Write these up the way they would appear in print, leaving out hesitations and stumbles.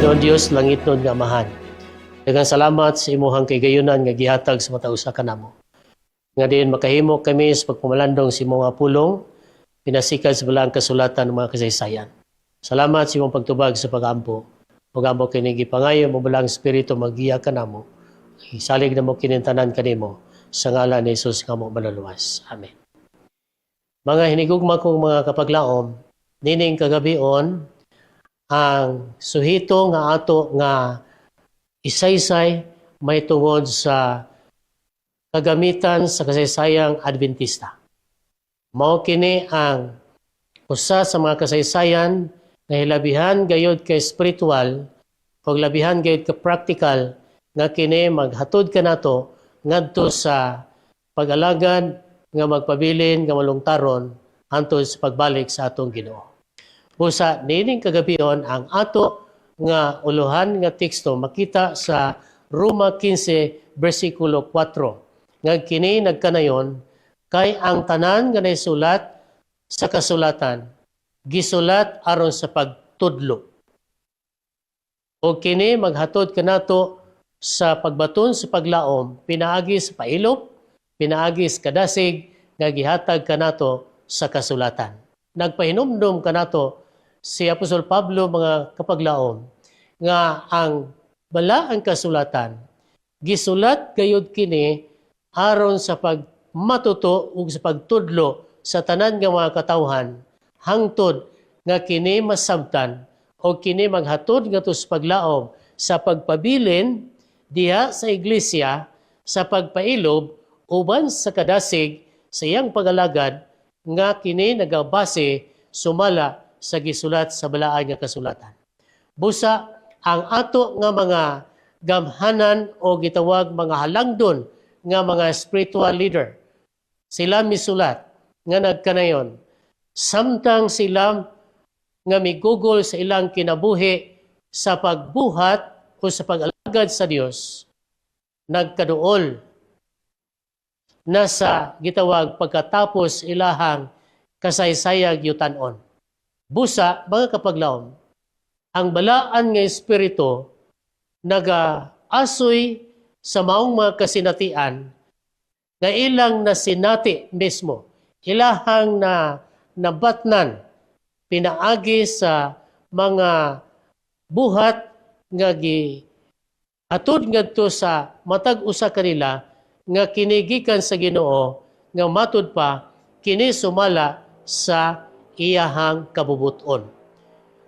Ginoong Dios langitnon nga amahan. Daghang salamat sa imuhang kaygayonan nga gihatag sa matausa kanamo. Nga diin makahimo kami sa pagpamalandong sa imong nga pulong, pinasikad sa balang kasulatan ng mga kasaysayan. Salamat sa imong pagtubag sa pag-ampo. Pag-ampo kini gipangayo mo balang espiritu maggiya kanamo. Isalig na mo kinintanan kanimo sa ngalan ni Hesus nga mo manaluwas. Amen. Mga hinigugma kong mga kapaglaom, nining kagabion ang suhito nga ato nga isaysay may tungod sa kagamitan sa kasaysayang Adventista. Mao kini ang usa sa mga kasaysayan na hilabihan gayud ka spiritual o labihan gayud ka practical nga kini maghatod kanato ngadto sa pag-alagad nga magpabilin nga malungtaron hantod sa pagbalik sa atong Ginoo. Busa nining kagabion ang ato nga uluhan nga teksto makita sa Roma 15 bersikulo 4 nga kini nagkanayon kay ang tanan nga naisulat sa kasulatan gisulat aron sa pagtudlo. O kini maghatod kanato sa pagbaton sa paglaom pinaagi sa pailop, pinaagi sa kadasig nga gihatag kanato sa kasulatan. Nagpahinumdum kanato si Apostol Pablo mga kapaglaom nga ang balaang kasulatan gisulat gayud kini aron sa pagmatuto ug sa pagtudlo sa tanan nga mga katawhan hangtod nga kini masabtan o kini maghatod ngadto sa paglaom sa pagpabilin diha sa iglesia sa pagpailob uban sa kadasig sa iyang pagalagad nga kini nagabase sumala sa gisulat sa balaang nga kasulatan. Busa ang ato nga mga gamhanan o gitawag mga halangdon nga mga spiritual leader. Sila misulat nga nagkanayon. Samtang sila nga migugol sa ilang kinabuhi sa pagbuhat o sa pag-alagad sa Dios, nagkaduol na sa gitawag pagkatapos ilahang kasaysayang yutan-on. Busa, mga kapaglaom, ang balaan nga espiritu nag-aasoy sa maong mga kasinatian na ilang nasinati mismo, ilahang na nabatnan, pinaagi sa mga buhat nga atod ngadto sa matag usa kanila nga kinigikan sa Ginoo nga matud pa kini sumala sa iyahang kabubuton.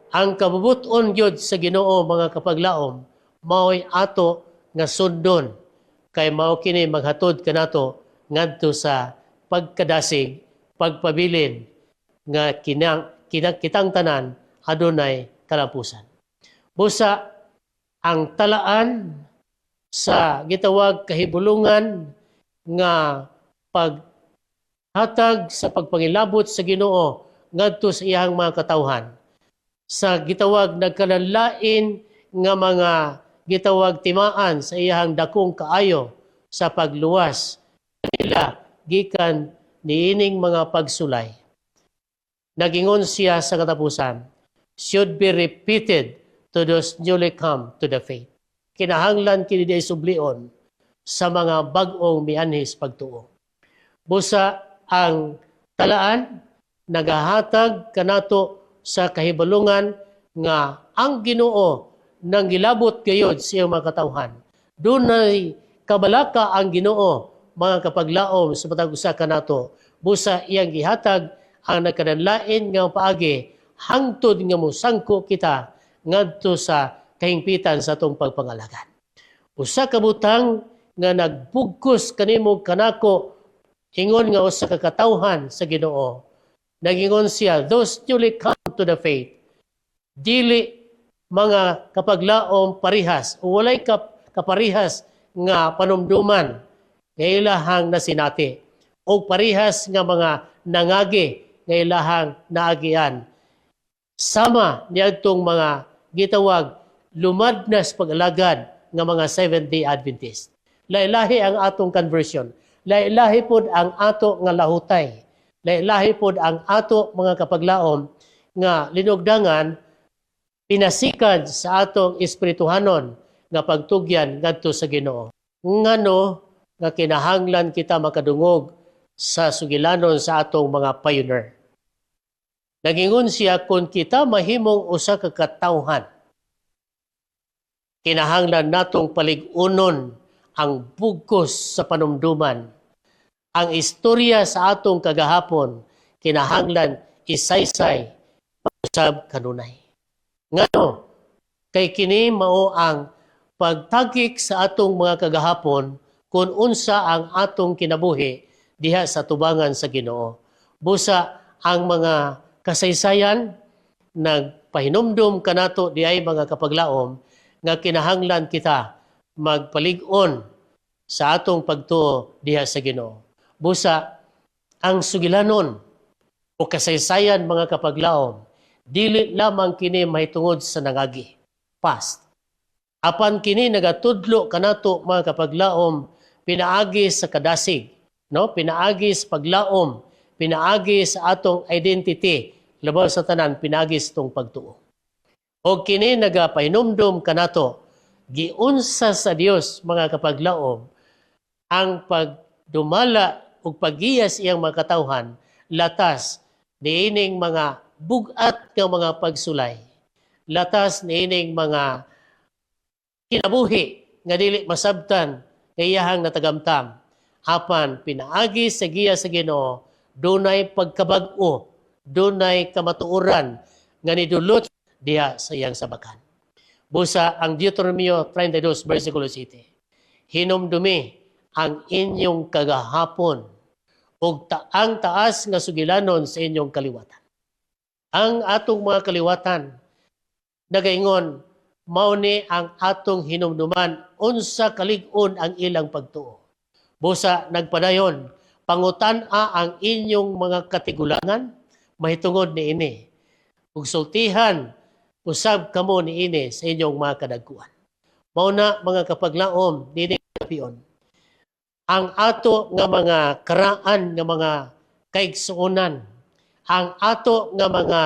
Ang kabubuton gyud sa Ginoo mga kapaglaom mao'y ato nga sundon kay mao kini maghatod kanato ngadto sa pagkadasig, pagpabilin nga kitang tanan adunay kalapusan. Busa ang talaan sa gitawag kahibulungan nga paghatag sa pagpangilabot sa Ginoo ngadto sa iyang mga katawhan sa gitawag nagkalanlain nga mga gitawag timaan sa iyang dakong kaayo sa pagluwas nila gikan niining mga pagsulay. Nagingon siya sa katapusan, should be repeated to those newly come to the faith. Kinahanglan kini di sublion sa mga bag-ong mianhis pagtuo. Busa ang talaan nagahatag kanato sa kahibalungan nga ang Ginoo nang gilabot gayod sa iyang mga katawhan. Dunay kabalaka ang Ginoo mga kapaglaom sa matag usa kanato. Busa iyang gihatag ang nagkadanlain nga paagi hangtod nga mosangko kita ngadto sa kahingpitan sa atong pagpangalagan. Usa ka butang nga nagbugkos kanimo kanako ingon nga usa ka katawhan sa Ginoo. Nagingon siya, those newly come to the faith, dili mga kapaglaom parihas, o walay kaparihas nga panumduman, nga ilahang nasinati, o parihas nga mga nangagi, nga ilahang naagian. Sama niadtong mga gitawag, lumadnas pag-alagad nga mga Seventh-day Adventist. Lailahi ang atong conversion. Lailahi pod ang ato nga lahutay. Lailahi pod ang ato mga kapaglaom nga linugdangan pinasikad sa atong espirituhanon nga pagtugyan ngadto sa Ginoo. Ngano nga kinahanglan kita makadungog sa sugilanon sa atong mga pioneer. Nagingon siya, kung kita mahimong usa ka katawhan, kinahanglan natong paligunon ang bugkos sa panumduman. Ang istorya sa atong kagahapon, kinahanglan isaysay usab kanunay. Ngano? Kay kini mao ang pagtagik sa atong mga kagahapon kung unsa ang atong kinabuhi diha sa tubangan sa Ginoo. Busa ang mga kasaysayan nagpahinumdum kanato diay mga kapaglaom nga kinahanglan kita magpalig-on sa atong pagtuo diha sa Ginoo. Busa ang sugilanon o kasaysayan mga kapaglaom dili lamang kini mahitungod sa nangagi past. Apan kini nagatudlo kanato mga kapaglaom pinaagi sa kadasig, no? Pinaagi sa paglaom, pinaagi sa atong identity, labaw sa tanan pinaagi sa tong pagtuo. O kini nagapahinumdum kanato giunsa sa Dios mga kapaglaom ang pagdumala ug paggiyas iyang mga katawhan latas niining mga bugat nga mga pagsulay, latas niining mga kinabuhi nga dili masabtan kayahang natagamtam, apan pinaagi sa giya sa Ginoo dunay pagkabag-o, dunay kamatuoran nga nidulot diha sa iyang sabakan. Busa ang Deuteronomio 32 versikulo 7, hinumdumi ang inyong kagahapon ug ang taas nga sugilanon sa inyong kaliwatan. Ang atong mga kaliwatan nagaingon mao ni ang atong hinumduman unsa kalig-on ang ilang pagtuo. Busa nagpadayon pangutan-a ang inyong mga katigulangan mahitungod niini ug sultihan usab kamo niini sa inyong mga kadagkuan. Mao na mga kapaglaom dinhi pion ang ato nga mga karaan nga mga kaigsuonan, ang ato nga mga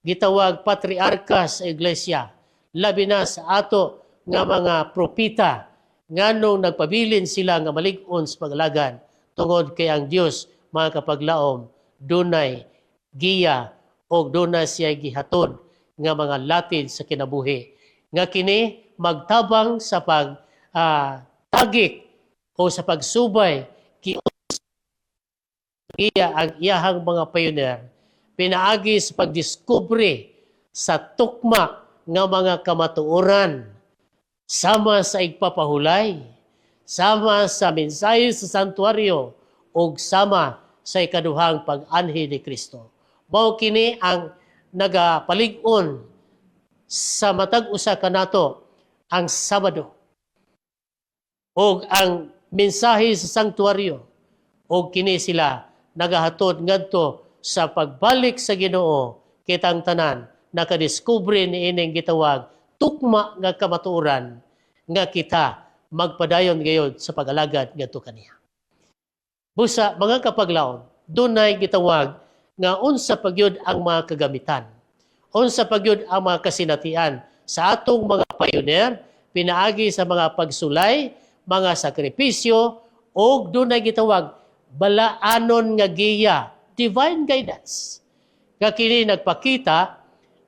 gitawag patriarka sa iglesia, labi na sa ato nga mga propita nganong nagpabilin sila nga malig-on sa paglagad tungod kay ang Dios mga kapaglaom dunay giya o dunay siya gihatod nga mga latid sa kinabuhi nga kini magtabang sa tagik o sa pagsubay iya ang iyahang mga pioneer pinaagi sa pagdiskubre sa tukma nga mga kamatuoran sama sa igpapahulay, sama sa mensahe sa santuaryo ug sama sa ikaduhang pag-anhi ni Kristo. Mao kini ang nagapalig-on sa matag usa kanato ang Sabado ug ang mensahe sa sanktuaryo o kini sila nagahatod ngadto sa pagbalik sa Ginoo kitang tanan nakadiskubre ni ining gitawag tukma nga kamatuoran nga kita magpadayon gayud sa pag-alagad ngadto kaniya. Busa mga kapaglaom dunay gitawag nga unsa pagyud ang mga kagamitan, unsa pagyud ang mga kasinatian sa atong mga pioneer pinaagi sa mga pagsulay, mga sakripisyo o dunay gitawag balaanon nga giya, divine guidance. Nga kini nagpakita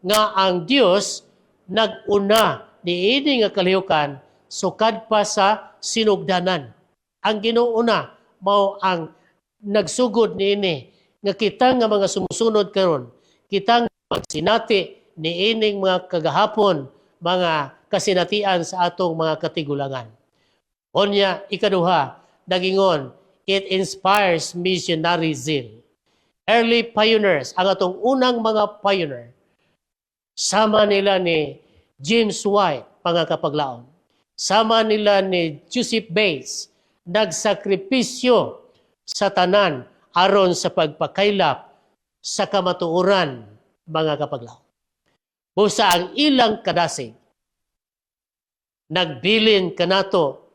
nga ang Dios naguna niini nga kalihukan sukad pa sa sinugdanan. Ang Ginoo na mao ang nagsugod niini nga kita nga mga sumusunod karon, kita nga magsinati niining mga kagahapon, mga kasinatian sa atong mga katigulangan. Onya, ikaduha, nagingon, it inspires missionary zeal. Early pioneers, ang atong unang mga pioneer, sama nila ni James White, mga kapaglaom, sama nila ni Joseph Bates, nagsakripisyo sa tanan aron sa pagpakaylap sa kamatuoran, mga kapaglaom. Busa ang ilang kadasig, nagbilin kanato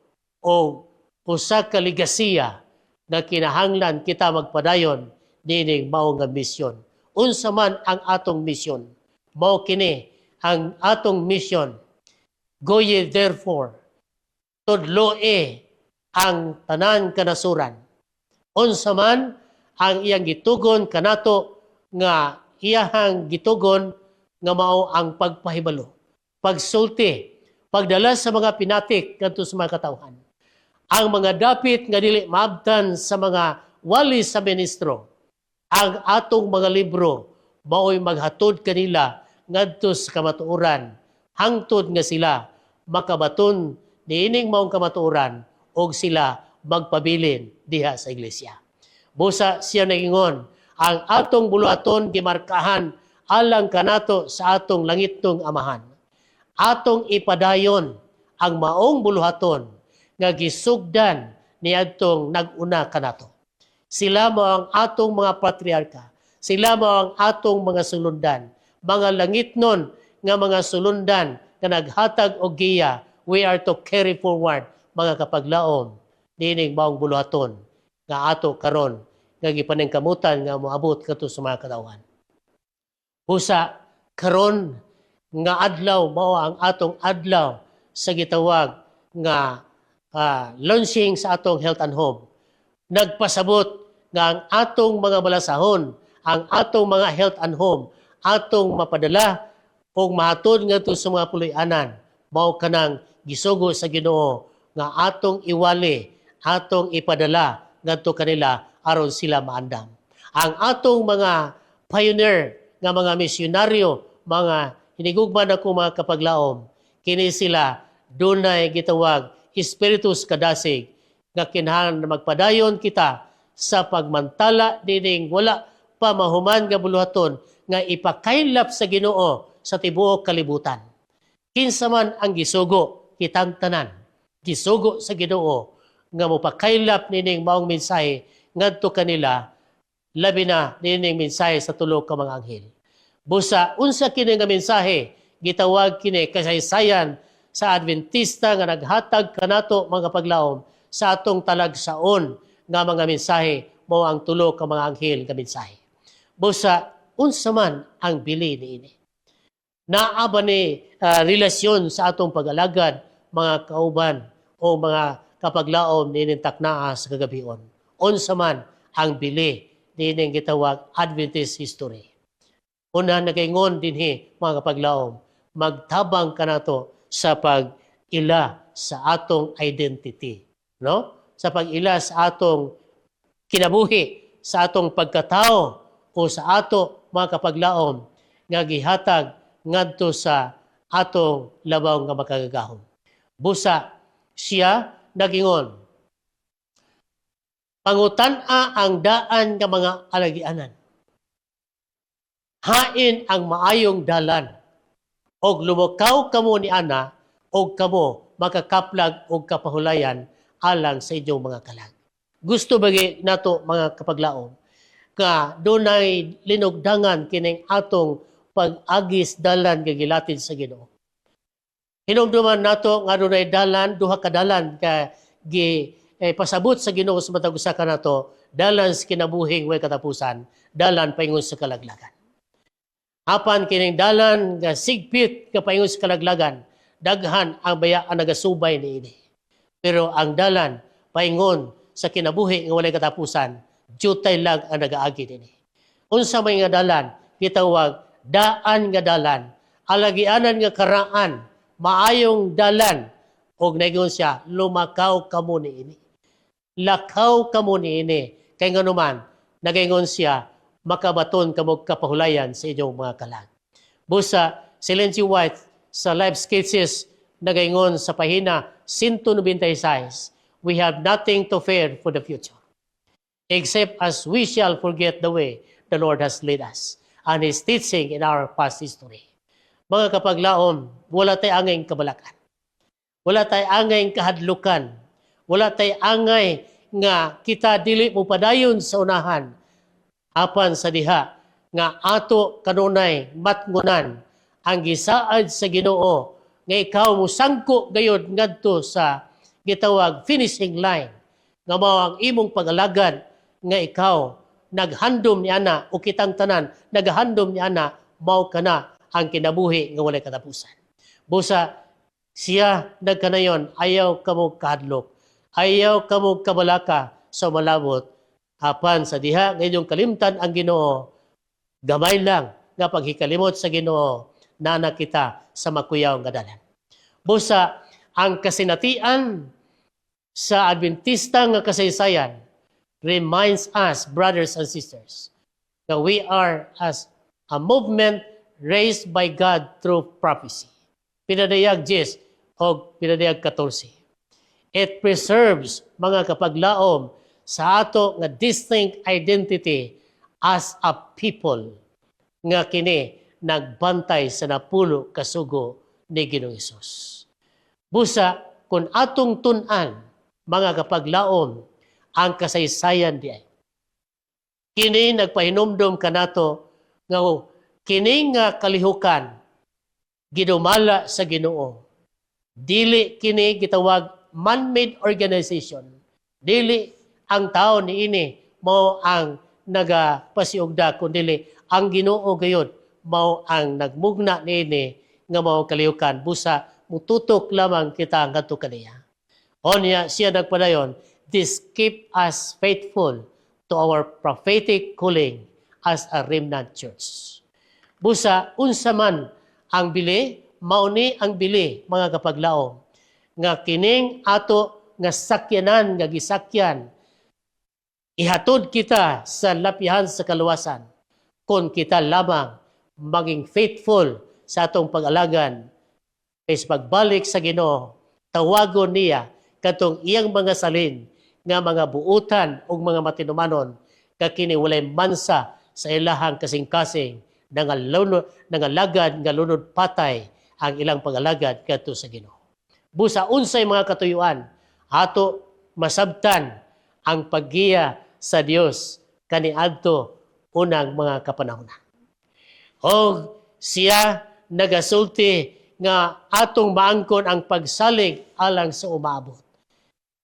o usa ka ligasiya na kinahanglan kita magpadayon nining mao nga misyon. Unsa man ang atong misyon, mao kini ang atong mission. Go ye therefore, tudloe ang tanan kanasuran. Unsa man ang iyang gitugon kanato nga iyahang gitugon nga mao ang pagpahibalo, pagsulti, pagdala sa mga pinatik kadto sa mga katawhan. Ang mga dapit nga dili maabtan sa mga wali sa ministro, ang atong mga libro mao'y maghatod kanila ngadto sa kamatuoran, hangtod nga sila makabaton niining maong kamatuoran og sila magpabilin diha sa iglesia. Busa siya nagingon, ang atong buluhaton gimarkahan alang kanato sa atong langitong amahan. Atong ipadayon ang maong buluhaton nga gisugdan niadtong nag-una kanato. Sila mo ang atong mga patriarka, sila mo ang atong mga sulundan, mga langitnon nga mga sulundan nga naghatag og giya. We are to carry forward mga kapaglaom dining maong buluhaton nga ato karon nga gipaningkamutan nga moabot kadto sa mga katawhan. Busa karon nga adlaw mao ang atong adlaw sa gitawag nga launching sa atong health and home. Nagpasabot nga ang atong mga balasahon, ang atong mga health and home, atong mapadala o mahatod ngadto sa mga puloy-anan, mao kanang gisugo sa Ginoo nga atong iwali, atong ipadala ngadto kanila aron sila maandam. Ang atong mga pioneer nga mga misyonaryo, mga hinigugman ako mga kapaglaom, kini sila dunay gitawag Espiritus kadasig nga kinahanglan na magpadayon kita sa pagmantala dining wala pa mahuman nga buluhaton nga ipakaylap sa Ginoo sa tibuok kalibutan. Kinsa man ang gisugo kitang tanan, gisugo sa Ginoo nga mopakaylap nining maong mensahe ngadto kanila, labi na nining mensahe sa tulo ka mga anghel. Busa unsa kini nga mensahe gitawag kini kasaysayan sa Adventista nga naghatag kanato mga paglaom sa atong talagsaon nga mga mensahe mao ang tulo ka mga anghel nga mensahe. Busa unsa man ang bili niini. Naa ba ni relasyon sa atong pag-alagad mga kauban o mga kapaglaom niining taknaa sa kagabion. Unsa man ang bili niining gitawag Adventist history. Una nagaingon dinhi mga kapaglaom, magtabang kanato sa pag-ila sa atong identity, no? Sa pag-ila sa atong kinabuhi, sa atong pagkatao o sa ato mga kapaglaom nga gihatag ngadto sa atong labaw nga makagagahom. Busa siya nagingon, pangutan-a ang daan nga mga alagianan. Hain ang maayong dalan og lumukaw kamo ni ana og kamo makakaplag og kapahulayan alang sa inyong mga kalag. Gusto bagi nato mga kapaglaom nga dunay linugdangan kining atong pag-agis dalan nga gilatid sa Ginoo. Hinumduman nato nga dunay dalan, duha ka dalan ka pasabot sa Ginoo sa matag usa ka nato, dalan sa kinabuhing way katapusan, dalan paingon sa kalaglagan. Apan kining dalan nga sigpit ka paingon sa kalaglagan, daghan ang bayaan nagasubay niini. Pero ang dalan paingon sa kinabuhi nga walay katapusan, jutay lag ang nagaagi dinhi. Unsa may nga dalan gitawag daan nga dalan, alagianan nga karaan, maayong dalan, og naingon siya, lumakaw kamo niini. Lakaw kamo niini. Kay nganuman, nagaingon siya, makabaton kamog kapahulayan sa inyong mga kalag. Busa, si Lindsay White sa Life Sketches nagaingon sa pahina 196, we have nothing to fear for the future, except as we shall forget the way the Lord has led us and His teaching in our past history. Mga kapaglaom, wala tayo angay kabalakan. Wala tayo angay kahadlukan. Wala tayo angay nga kita dili mo padayon sa unahan. Apan sa diha nga ato kanunay matngunan ang gisaad sa Ginoo nga ikaw mo sangko gayud ngadto sa gitawag finishing line nga mao ang imong pag-alagad nga ikaw naghandom ni ana o kitang tanan naghandom ni ana mao kana ang kinabuhi nga walay katapusan. Busa siya nagkanayon, ayaw kamo kahadlok, ayaw kamo kabalaka sa malabot, apan sa diha ngayong kalimtan ang Ginoo, gamay lang nga paghikalimot sa Ginoo na nakita sa makuyaw nga dalan. Busa ang kasinatian sa Adventista nga kasaysayan reminds us, brothers and sisters, that we are as a movement raised by God through prophecy. Pinadayag 10 o pinadayag 14. It preserves mga kapaglaom sa ato nga distinct identity as a people nga kini nagbantay sa napulo kasugo ni Ginoong Hesus. Busa kung atong tun-an mga kapaglaom ang kasaysayan diay, kini nagpahinumdom kanato nga kini nga kalihukan ginumala sa Ginoo. Dili kini gitawag man-made organization. Dili ang tao niini mao ang nagapasiugda, kundi ang Ginoo gayud mao ang nagmugna niini nga mao kalihukan. Busa mututok lamang kita ngadto kaniya. Onya siya nagpadayon, this keep us faithful to our prophetic calling as a remnant church. Busa unsa man ang bili, mauni ang bili mga kapaglaom nga kining ato nga sakyanan nga gisakyan ihatod kita sa lapihan sa kaluwasan kung kita lamang maging faithful sa atong pag-alagan kay sa pagbalik sa Ginoo, tawagon niya katong iyang mga salin nga mga buutan o mga matinumanon kakini walay mansa sa ilahang kasing-kasing nangalagad nga lunod patay ang ilang pag-alagad kadto sa Ginoo. Busa unsay mga katuyuan ato masabtan ang paggiya sa Dios kaniadto unang mga kapanahonan. O siya nagasulti nga atong maangkon ang pagsalig alang sa umaabot.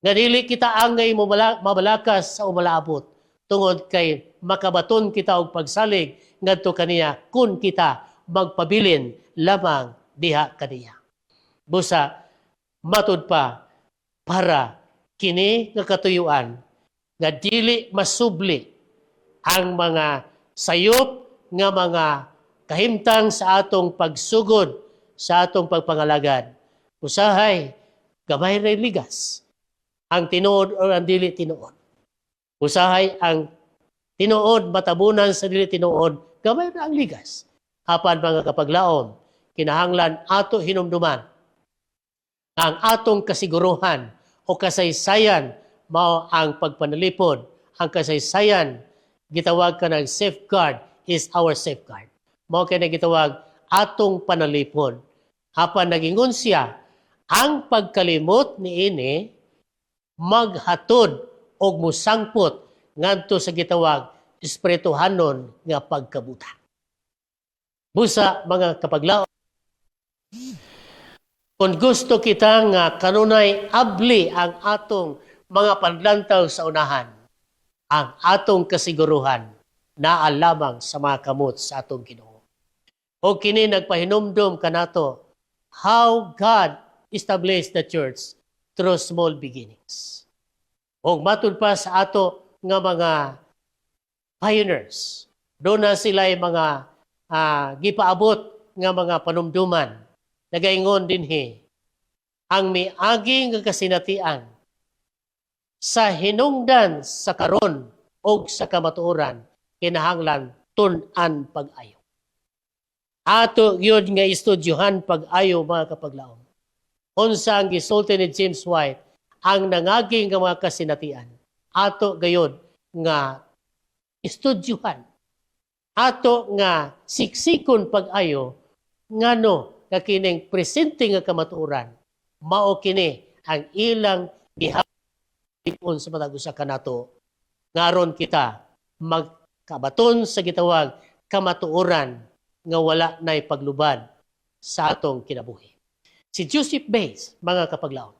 Nga dili kita angay mabalakas sa umalaabot tungod kay makabaton kita og pagsalig ngadto kaniya kun kita magpabilin lamang diha kaniya. Busa matud pa para kini nga katuyuan nga dili masubli ang mga sayop nga mga kahimtang sa atong pagsugod sa atong pagpangalagad. Usahay gamay ra ligas ang tinuod o ang dili tinuod. Usahay ang tinuod matabunan sa dili tinuod, gamay na ang ligas. Apan mga kapaglaom, kinahanglan ato hinumduman ang atong kasiguruhan o kasaysayan mao ang pagpanalipod. Ang kasaysayan gitawag ka ng safeguard is our safeguard. Mao kay gitawag atong panalipod. Apan nagingon siya ang pagkalimot niini maghatod og musangpot ngadto sa gitawag espirituhanon nga pagkabuta. Busa mga kapaglaom, kung gusto kita nga kanunay abli ang atong mga panlantaw sa unahan, ang atong kasiguruhan naa lamang sa mga kamot sa atong Ginoo. O kini nagpahinumdom kanato how God established the church through small beginnings. O matud pa sa ato nga mga pioneers, doon na sila mga gipaabot nga mga panumduman. Nagaingon dinhi ang miagi nga kasinatian sa hinungdan sa karon o sa kamatuoran kinahanglan tun-an pag-ayo. Ato gyud nga istudyohan pag-ayo mga kapaglaom. Unsa ang gisulti ni James White ang nangaging nga mga kasinatian. Ato gayud nga istudyohan. Ato nga siksikon pag-ayo ngano nga kining presente nga kamatuoran mao kini ang ilang gihapon sa matag usa kanato ngaron kita magkabaton sa gitawag kamatuoran nga wala nay paglubad sa atong kinabuhi. Si Joseph Bates, mga kapaglaom,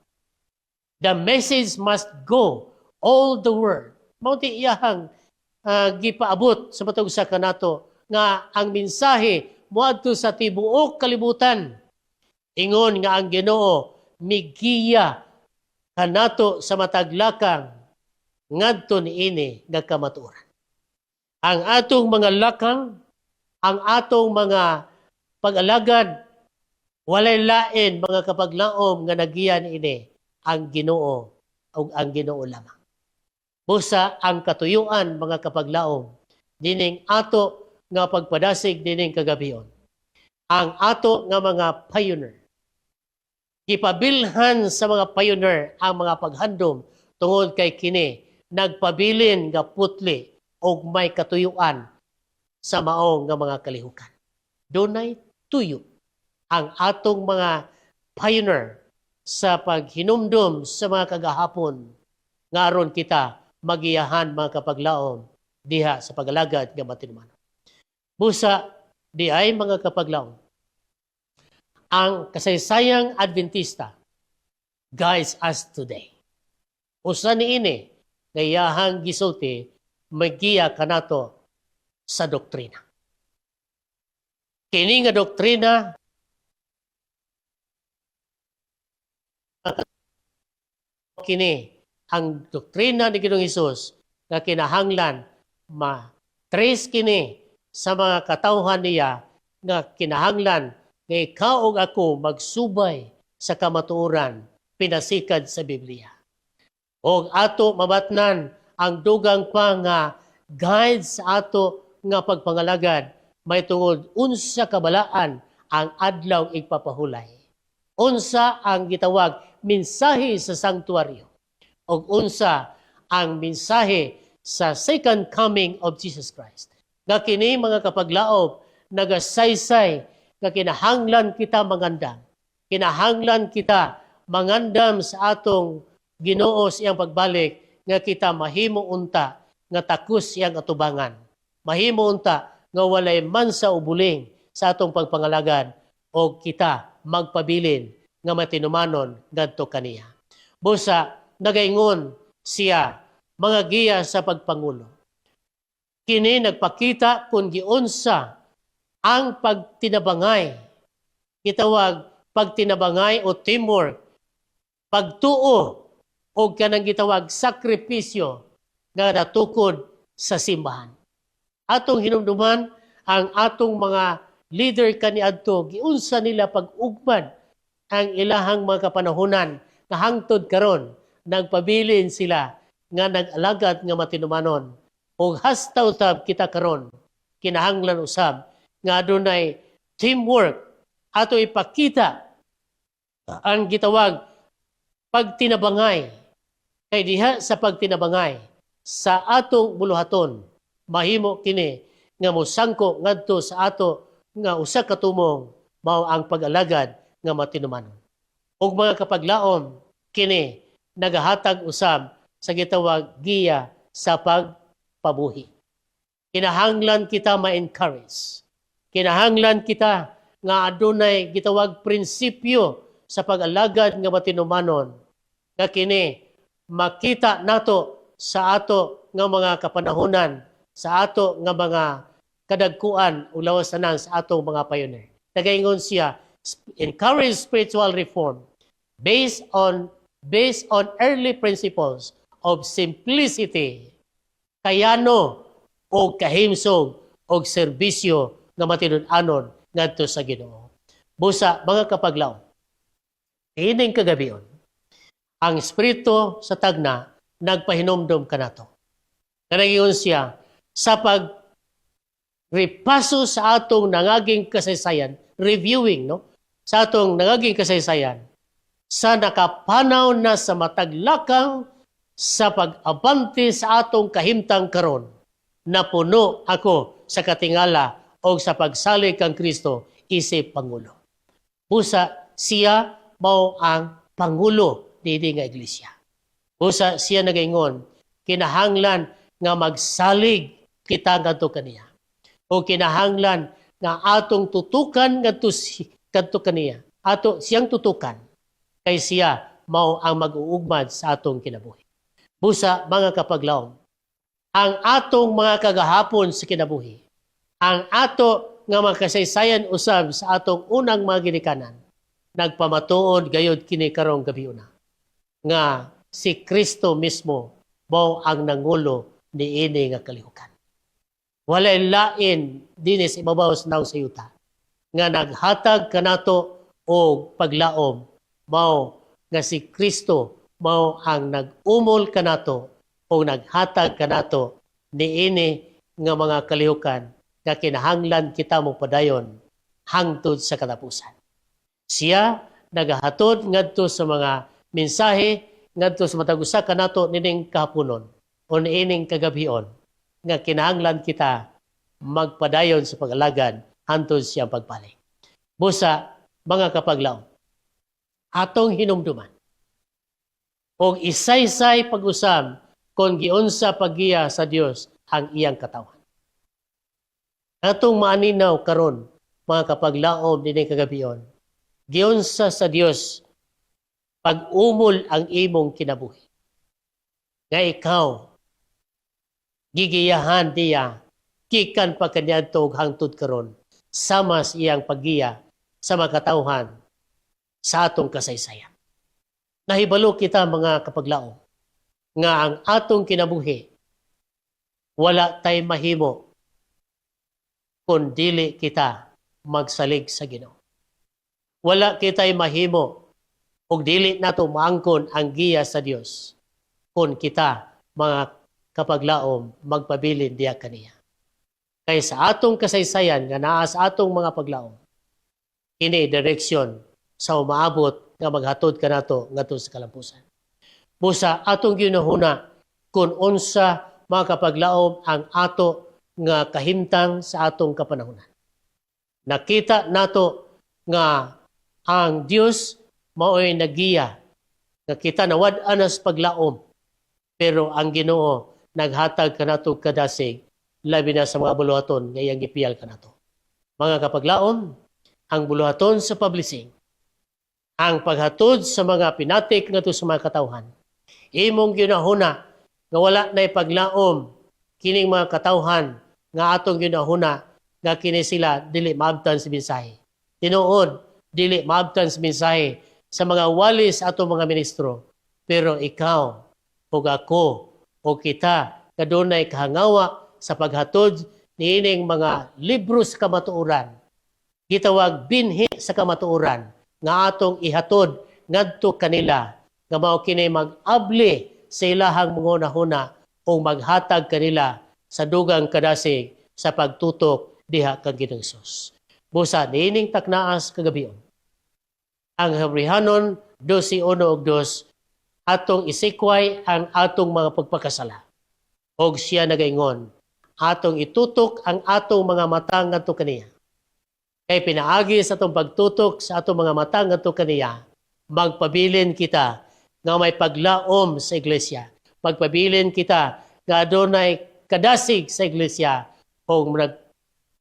the message must go all the world. Mao ti iyahang gipaabot sa matag usa kanato nga ang mensahe moadto sa tibuok kalibutan. Ingon nga ang Ginoo migiya kanato sa mataglakang ngadto niini nga kamatuoran. Ang atong mga lakang, ang atong mga pag-alagad, walay lain mga kapaglaom nga nagiyan ini ang Ginoo o ang Ginoo lamang. Busa ang katuyuan mga kapaglaom dining ato nga pagpadasig dining kagabion. Ang ato nga mga pioneer. Gipabilhan sa mga pioneer ang mga paghandom tungod kay kini nagpabilin nga putli o may katuyuan sa maong nga mga kalihukan. Dunay tuyo ang atong mga pioneer sa paghinumdum sa mga kagahapon nga aron kita magiyahan mga kapaglaom diha sa pagalagad nga matinumanon. Busa di ay mga kapaglaom, ang kasaysayang Adventista guides us today. Usa niini nga iyahang gisulti magiya kanato sa doktrina. Kini nga doktrina kini ang doktrina ni Ginoong Hesus nga kinahanglan ma-trace kini sa mga katawhan niya nga kinahanglan nga ikaw ug ako magsubay sa kamatuoran pinasikad sa Biblia. Og ato mabatnan ang dugang pa nga guide sa ato nga pagpangalagad may tungod unsa kabalaan ang adlaw igpapahulay. Unsa ang gitawag mensahe sa sanktuaryo o unsa ang mensahe sa second coming of Jesus Christ. Nga kini mga kapaglaob nagasaysay nga kinahanglan kita mangandam. Kinahanglan kita mangandam sa atong Ginoo sa iyang pagbalik nga kita mahimo unta nga takus iyang atubangan. Mahimo unta nga walay man sa ubuling sa atong pagpangalagad o kita magpabilin nga matinumanon ngadto kaniya. Busa nagaingon siya mga giya sa pagpangulo. Kini nagpakita kung giunsa ang pagtinabangay. Gitawag pagtinabangay o teamwork, pagtuo o kanang gitawag sakripisyo nga natukod sa simbahan. Atong hinumduman ang atong mga leader kaniadto giunsa nila pag-ugmad ang ilahang mga kapanahunan nga hangtod karon nagpabilin sila nga nag-alagad nga matinumanon o hastaw tab kita karon kinahanglan usab nga adunay teamwork ato ipakita ang gitawag pagtinabangay kay diha sa pagtinabangay sa atong buluhaton mahimo kini nga mosangko ngadto sa ato nga usa ka tumong mao ang pag-alagad nga matinumanon. Og mga kapaglaom kini nagahatag usab sa gitawag giya sa pagpabuhi. Kinahanglan kita ma-encourage. Kinahanglan kita nga adunay gitawag prinsipyo sa pag-alagad nga matinumanon nga kini makita nato sa ato nga mga kapanahunan, sa ato nga mga kadagkuan o lawasanan sa atong mga pioneer. Nagaingon siya, encourage spiritual reform based on early principles of simplicity, kayano o kahimsog o serbisyo nga matinud-anon ngadto sa Ginoo. Busa mga kapaglaw, ining kagabion, ang Espiritu sa tagna nagpahinumdom kanato. Nagaingon siya sa pagrepaso sa atong nangaging kasaysayan, reviewing sa atong nangaging kasaysayan, sa nakapanaw na sa mataglakang sa pag-abante sa atong kahimtang karon, napuno ako sa katingala o sa pagsalig kang Kristo isip Pangulo. Busa siya mao ang Pangulo didi nga iglesia. Busa siya nagaingon, kinahanglan nga magsalig kita ngadto kaniya. O kinahanglan nga atong tutukan ngadto kaniya. Ato siyang tutukan kay siya mao ang mag-uugmad sa atong kinabuhi. Busa mga kapaglaom, ang atong mga kagahapon sa kinabuhi, ang ato nga makasaysayan usab sa atong unang mga ginikanan, nagpamatuod gayud kini karong gabi una nga si Kristo mismo mao ang nangulo niini nga kalihukan. Walay lain dinis ibabaw sa naong sayuta nga naghatag kanato og paglaom mao nga si Kristo mao ang nag-umol kanato o naghatag kanato niini nga mga kalihukan nga kinahanglan kita mo padayon hangtod sa katapusan. Siya nagahatod ngadto sa mga mensahe ngadto sa matag usa kanato nining kahaponon o niining kagabion nga kinahanglan kita magpadayon sa pag-alagad hangtod siyang pagbalik. Busa mga kapaglaom, atong hinumduman og isaysay pag-usab kung giunsa paggiya sa Dios ang iyang katawan. Atong maaninaw karon mga kapaglaom dinhi kagabion, giunsa sa Dios pag-umol ang imong kinabuhi. Nga ikaw gigiyahan diya gikan pa kaniadto hangtod karon sama sa iyang paggiya sa makatawhan sa atong kasaysayan. Nahibalo kita mga kapaglaom nga ang atong kinabuhi wala tay mahimo kung dili kita magsalig sa Ginoo. Wala kitay mahimo ug dili nato maangkon ang giya sa Dios kung kita mga kapaglaom magpabilin diya kaniya. Kay sa atong kasaysayan nga naa sa atong mga paglaom, kini direksyon sa umaabot nga maghatod kanato ngadto sa kalampusan. Busa atong ginahuna kung unsa mga kapaglaom ang ato nga kahimtang sa atong kapanahunan. Nakita nato nga ang Dios mao'y nagiya nga kita nawad-an sa paglaom pero ang Ginoo naghatag kanato kadasig labi na sa mga buluhaton nga iyang gipiyal kanato. Mga kapaglaom, ang buluhaton sa publishing, ang paghatod sa mga pinatik ngadto sa mga katawhan, imong ginahuna nga wala na ipaglaom kining mga katawhan nga atong ginahuna nga kini sila dili maabtan sa mensahe. Tinuod, dili maabtan sa mensahe sa mga walis atong mga ministro. Pero ikaw, o ako, o kita, kadunay kahangawa sa paghatod niining mga libro sa kamatuoran. Gitawag binhi sa kamatuoran nga atong ihatod ngadto kanila nga mao kini mag-abli sa ilahang mga hunahuna o maghatag kanila sa dugang kadasig sa pagtutok diha kang Ginoong Hesus. Busa niining taknaas kagabion. Ang Hebrahanon 12:1 ug 2 atong isikway ang atong mga pagpakasala. Og siya nagaingon, atong itutok ang atong mga mata ngadto kaniya. Kay pinaagi sa atong pagtutok sa atong mga mata ngadto kaniya, magpabilin kita nga may paglaom sa iglesia. Magpabilin kita nga adunay kadasig sa iglesia o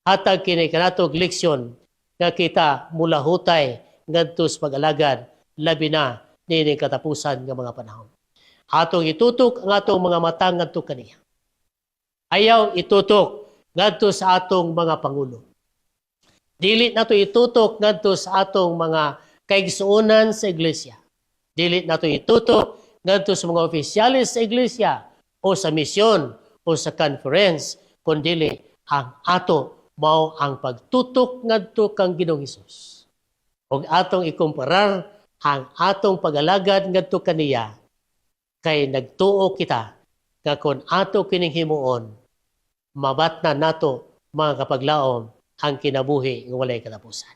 hatag kini kanatog leksyon nga kita mulahutay ngadto sa pag-alagad labi na nining katapusan nga mga panahon. Atong itutok ang atong mga mata ngadto kaniya. Ayaw itutok ngadto sa atong mga pangulo. Dili nato itutok ngadto sa atong mga kaigsuonan sa iglesia. Dili nato itutok ngadto sa mga opisyalis sa iglesia o sa misyon o sa conference, kundi ang ato mao ang pagtutok ngadto kang Ginoong Hesus. Og atong ikumparar ang atong pag-alagad ngadto kaniya kay nagtuo kita nga kung ato kining himuon mabatna nato mga kapaglaom ang kinabuhi nga walay katapusan.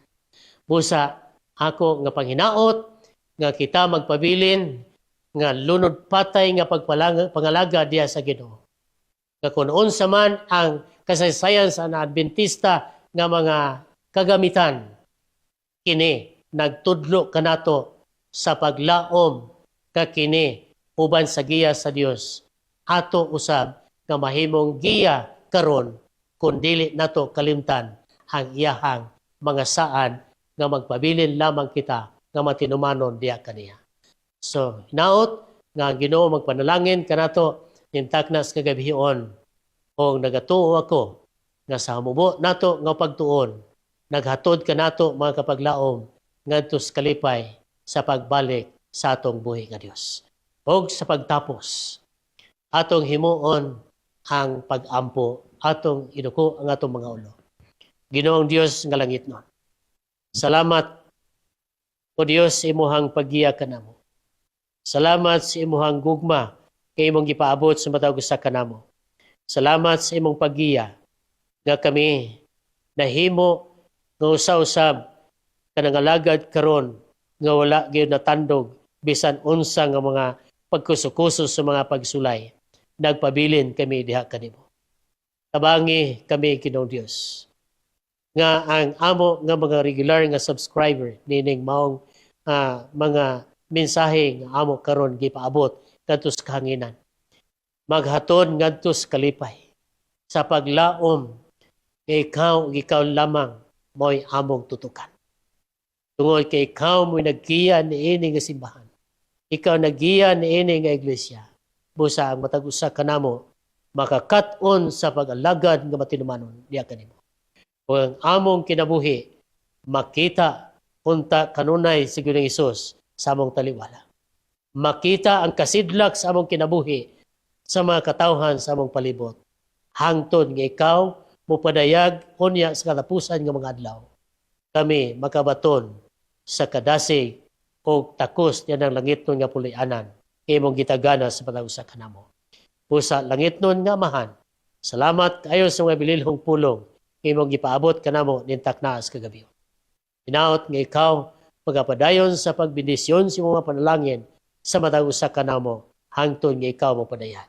Busa ako nga panghinaot nga kita magpabilin nga lunod patay nga pangalaga diya sa Ginoo. Nga kung unsa man ang kasaysayan sa Adventista nga mga kagamitan, kini nagtudlo kanato sa paglaom ka kini uban sa giya sa Dios ato usab nga mahimong giya karon kun dili nato kalimtan ang iyahang mga saan nga magpabilin lamang kita nga matinumanon diya kaniya. So, hinaot nga ang Ginoo magpanalangin kanato nintaknas kagabihion o nagatuo ako nga sa hamubo nato nga pagtuon naghatod ka nato mga kapaglaom ngadto sa kalipay sa pagbalik sa atong buhi nga Dios. Og sa pagtapos atong himuon ang pag-ampo atong iduko ang atong mga ulo. Ginoong Dios nga langit no. Salamat o Dios sa imuhang paggiya kanamo. Salamat sa imuhang gugma kay imong gipaabot sa matag usa kanamo. Salamat sa imong paggiya nga kami nahimo nga usa-usab kanang alagad karon nga wala gyud natandog bisan unsa nga mga pagkusukuso sa mga pagsulay. Nagpabilin kami diha kanimo. Tabangi kami Ginoong Dios nga ang amo nga mga regular nga subscriber nining maong mga mensahe nga amo karon gipaabot kadto sa kahanginan. Maghaton ngadto sa kalipay sa paglaom kay ikaw lamang mo'y among tutukan. Tungod kay ikaw mo'y naggiya niini nga simbahan. Ikaw naggiya niini nga iglesia. Busa ang matag usa kanamo makakat-on sa pag-alagad nga matinumanon diha kanimo. O ang among kinabuhi makita unta kanunay si Ginoong Hesus sa among taliwala. Makita ang kasidlak sa among kinabuhi sa mga katawhan sa among palibot. Hangtod nga ikaw mupadayag unya sa katapusan nga mga adlaw. Kami makabaton sa kadasig o takos niya ng langit nun nga pulianan kay mong gitagana sa patag-usa kanamo. Pusa langit nun nga amahan. Salamat kayo sa mga bililhong pulong kay mong gipaabot kanamo nintak na sa kagabi. Hinaot nga ikaw magapadayon sa pagbindisyon sa mga panalangin sa matag-usa kanamo hangtod nga ikaw mo padayan.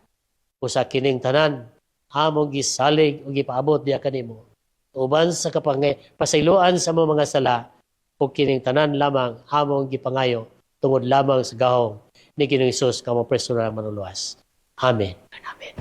Pusa kining tanan among gisalig o gipaabot diha kanimo. Uban sa pasayloan sa mga sala o kining tanan lamang among gipangayo tungod lamang sa gahom ni Ginoong Hesus kamo personal manuluwas. Amen. Amen.